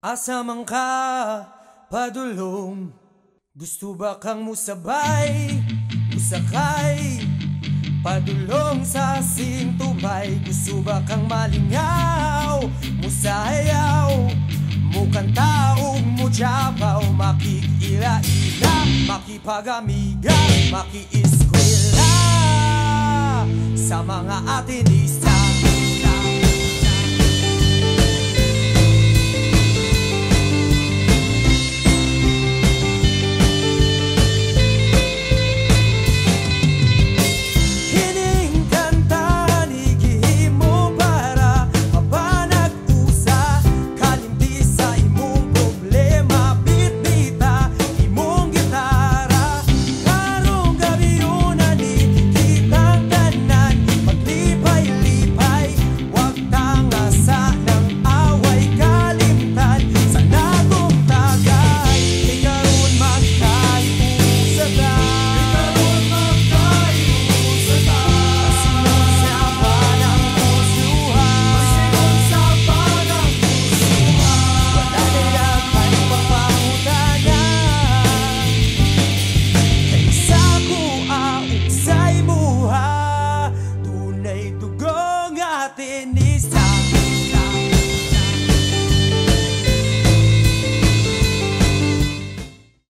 Asa man ka, padulong. Gusto ba kang musabay, musakay, padulong sa sintubay. Gusto ba kang malingaw, musayaw, mukanta o mujabaw. Makikila-ila, makipagamiga, makiiskwela sa mga atinista. This time